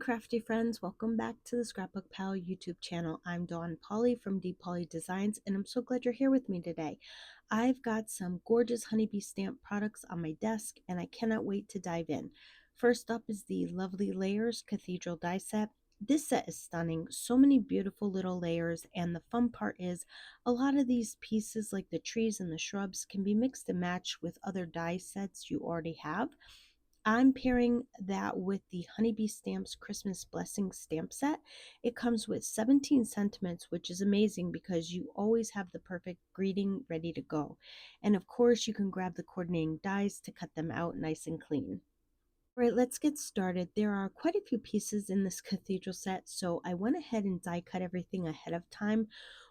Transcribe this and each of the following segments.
crafty friends, welcome back to the ScrapbookPal YouTube channel. I'm Dawn Pauley from D Pauley Designs, and I'm so glad you're here with me today. I've got some gorgeous honeybee stamp products on my desk, and I cannot wait to dive in. First up is the Lovely Layers Cathedral Die set. This set is stunning, so many beautiful little layers, and the fun part is a lot of these pieces, like the trees and the shrubs, can be mixed and matched with other die sets you already have. I'm pairing that with the Honeybee Stamps Christmas Blessing stamp set. It comes with 17 sentiments, which is amazing because you always have the perfect greeting ready to go. And of course, you can grab the coordinating dies to cut them out nice and clean. All right, let's get started. There are quite a few pieces in this cathedral set, so I went ahead and die cut everything ahead of time.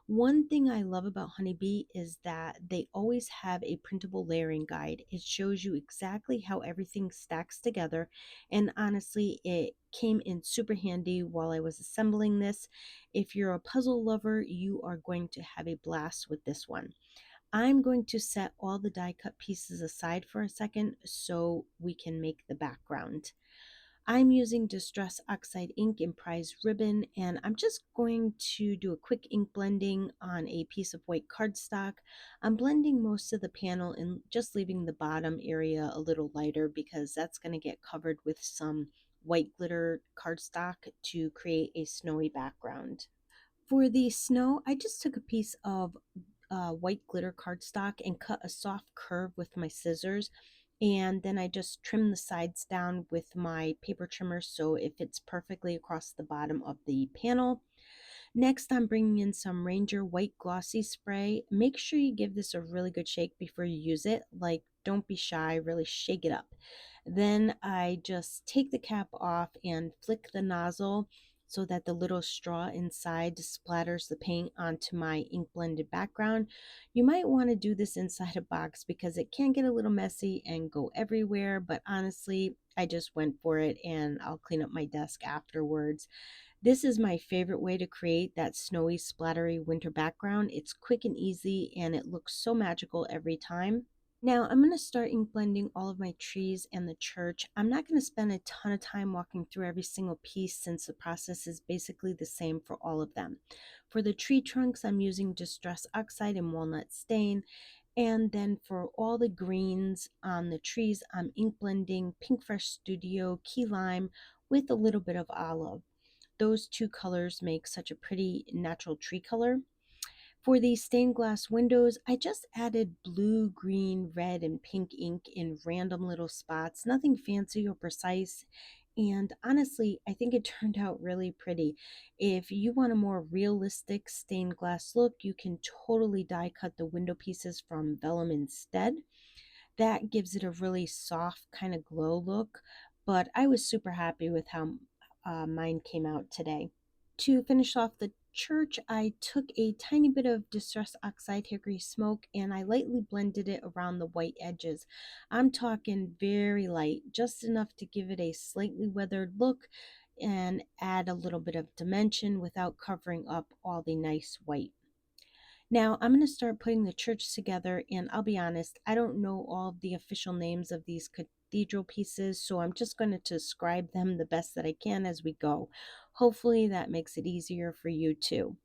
One thing I love about Honeybee is that they always have a printable layering guide. It shows you exactly how everything stacks together, and honestly, it came in super handy while I was assembling this. If you're a puzzle lover, you are going to have a blast with this one. I'm going to set all the die cut pieces aside for a second so we can make the background. I'm using Distress Oxide ink in Prize Ribbon, and I'm just going to do a quick ink blending on a piece of white cardstock. I'm blending most of the panel and just leaving the bottom area a little lighter because that's going to get covered with some white glitter cardstock to create a snowy background. For the snow, I just took a piece of white glitter cardstock and cut a soft curve with my scissors, and then I just trim the sides down with my paper trimmer so it fits perfectly across the bottom of the panel. Next, I'm bringing in some Ranger White Glossy Spray. Make sure you give this a really good shake before you use it. Like, don't be shy, really shake it up. Then I just take the cap off and flick the nozzle so that the little straw inside splatters the paint onto my ink blended background. You might want to do this inside a box because it can get a little messy and go everywhere, but honestly, I just went for it and I'll clean up my desk afterwards. This is my favorite way to create that snowy, splattery winter background. It's quick and easy, and it looks so magical every time. Now, I'm going to start ink blending all of my trees and the church. I'm not going to spend a ton of time walking through every single piece since the process is basically the same for all of them. For the tree trunks, I'm using Distress Oxide and Walnut Stain. And then for all the greens on the trees, I'm ink blending Pink Fresh Studio Key Lime with a little bit of olive. Those two colors make such a pretty natural tree color. For the stained glass windows, I just added blue, green, red, and pink ink in random little spots, nothing fancy or precise. And honestly, I think it turned out really pretty. If you want a more realistic stained glass look, you can totally die cut the window pieces from vellum instead. That gives it a really soft kind of glow look, but I was super happy with how mine came out today. To finish off the church, I took a tiny bit of Distress Oxide Hickory Smoke and I lightly blended it around the white edges. I'm talking very light, just enough to give it a slightly weathered look and add a little bit of dimension without covering up all the nice white. Now I'm going to start putting the church together, and I'll be honest, I don't know all of the official names of these cathedral pieces, so I'm just going to describe them the best that I can as we go. Hopefully that makes it easier for you too.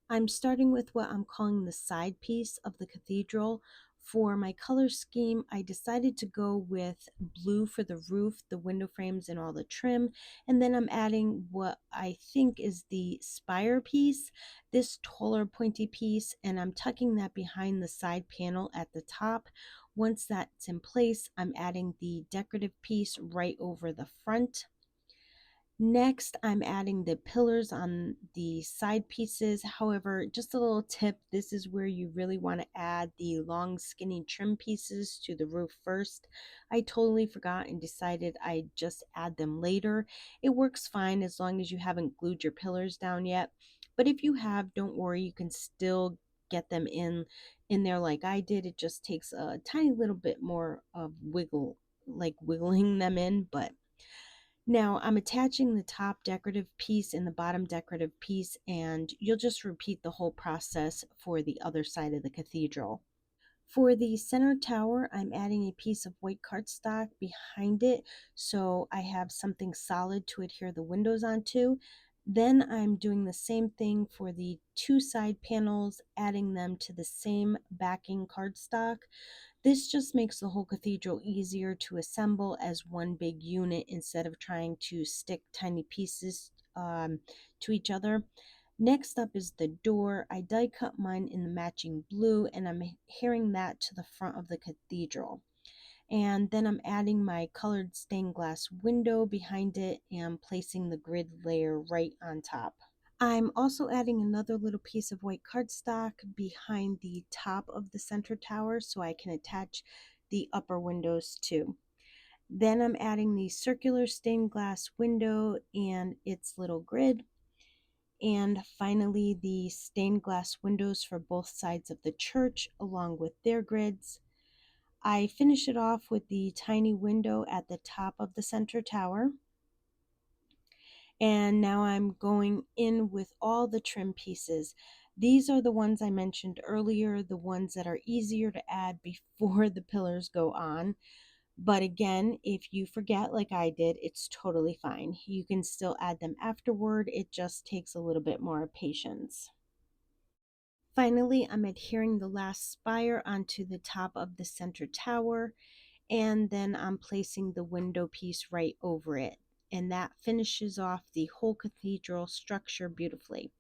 I'm starting with what I'm calling the side piece of the cathedral. For my color scheme, I decided to go with blue for the roof, the window frames, and all the trim. And then I'm adding what I think is the spire piece, this taller pointy piece, and I'm tucking that behind the side panel at the top. Once that's in place, I'm adding the decorative piece right over the front. Next, I'm adding the pillars on the side pieces. However, just a little tip, this is where you really want to add the long skinny trim pieces to the roof first. I totally forgot and decided I'd just add them later. It works fine as long as you haven't glued your pillars down yet. But if you have, don't worry, you can still get them in there like I did. It just takes a tiny little bit more of wiggling them in, but now I'm attaching the top decorative piece and the bottom decorative piece, and you'll just repeat the whole process for the other side of the cathedral. For the center tower, I'm adding a piece of white cardstock behind it so I have something solid to adhere the windows onto. Then I'm doing the same thing for the two side panels, adding them to the same backing cardstock. This just makes the whole cathedral easier to assemble as one big unit instead of trying to stick tiny pieces to each other. Next up is the door. I die cut mine in the matching blue and I'm adhering that to the front of the cathedral. And then I'm adding my colored stained glass window behind it and placing the grid layer right on top. I'm also adding another little piece of white cardstock behind the top of the center tower so I can attach the upper windows too. Then I'm adding the circular stained glass window and its little grid. And finally, the stained glass windows for both sides of the church along with their grids. I finish it off with the tiny window at the top of the center tower. And now I'm going in with all the trim pieces. These are the ones I mentioned earlier, the ones that are easier to add before the pillars go on. But again, if you forget like I did, it's totally fine. You can still add them afterward. It just takes a little bit more patience. Finally, I'm adhering the last spire onto the top of the center tower, and then I'm placing the window piece right over it. And that finishes off the whole cathedral structure beautifully.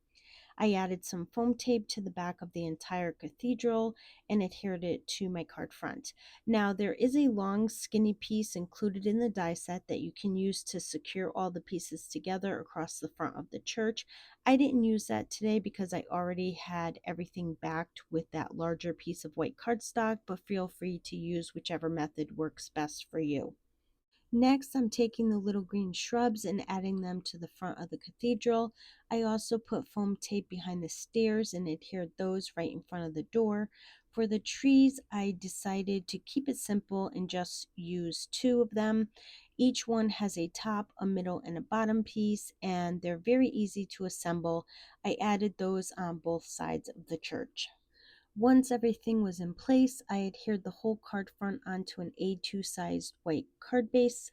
I added some foam tape to the back of the entire cathedral and adhered it to my card front. Now, there is a long skinny piece included in the die set that you can use to secure all the pieces together across the front of the church. I didn't use that today because I already had everything backed with that larger piece of white cardstock, but feel free to use whichever method works best for you. Next, I'm taking the little green shrubs and adding them to the front of the cathedral. I also put foam tape behind the stairs and adhered those right in front of the door. For the trees, I decided to keep it simple and just use two of them. Each one has a top, a middle, and a bottom piece, and they're very easy to assemble. I added those on both sides of the church. Once everything was in place, I adhered the whole card front onto an A2 sized white card base.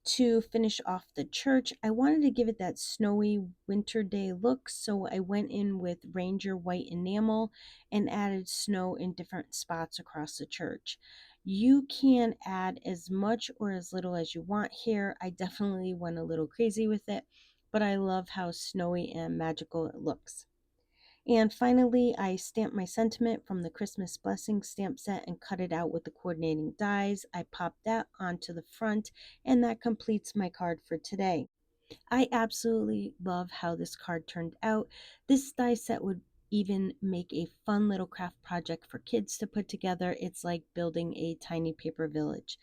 To finish off the church, I wanted to give it that snowy winter day look, so I went in with Ranger white enamel and added snow in different spots across the church. You can add as much or as little as you want here. I definitely went a little crazy with it, but I love how snowy and magical it looks. And finally, I stamped my sentiment from the Christmas Blessing stamp set and cut it out with the coordinating dies. I popped that onto the front, and that completes my card for today. I absolutely love how this card turned out. This die set would even make a fun little craft project for kids to put together. It's like building a tiny paper village.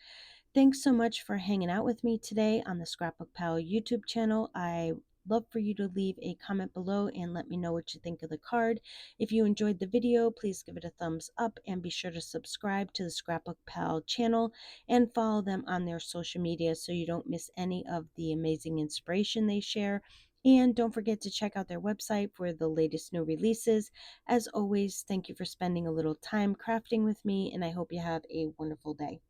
Thanks so much for hanging out with me today on the Scrapbook Pal YouTube channel. I love for you to leave a comment below and let me know what you think of the card. If you enjoyed the video, please give it a thumbs up and be sure to subscribe to the Scrapbook Pal channel and follow them on their social media so you don't miss any of the amazing inspiration they share. And don't forget to check out their website for the latest new releases. As always, thank you for spending a little time crafting with me, and I hope you have a wonderful day.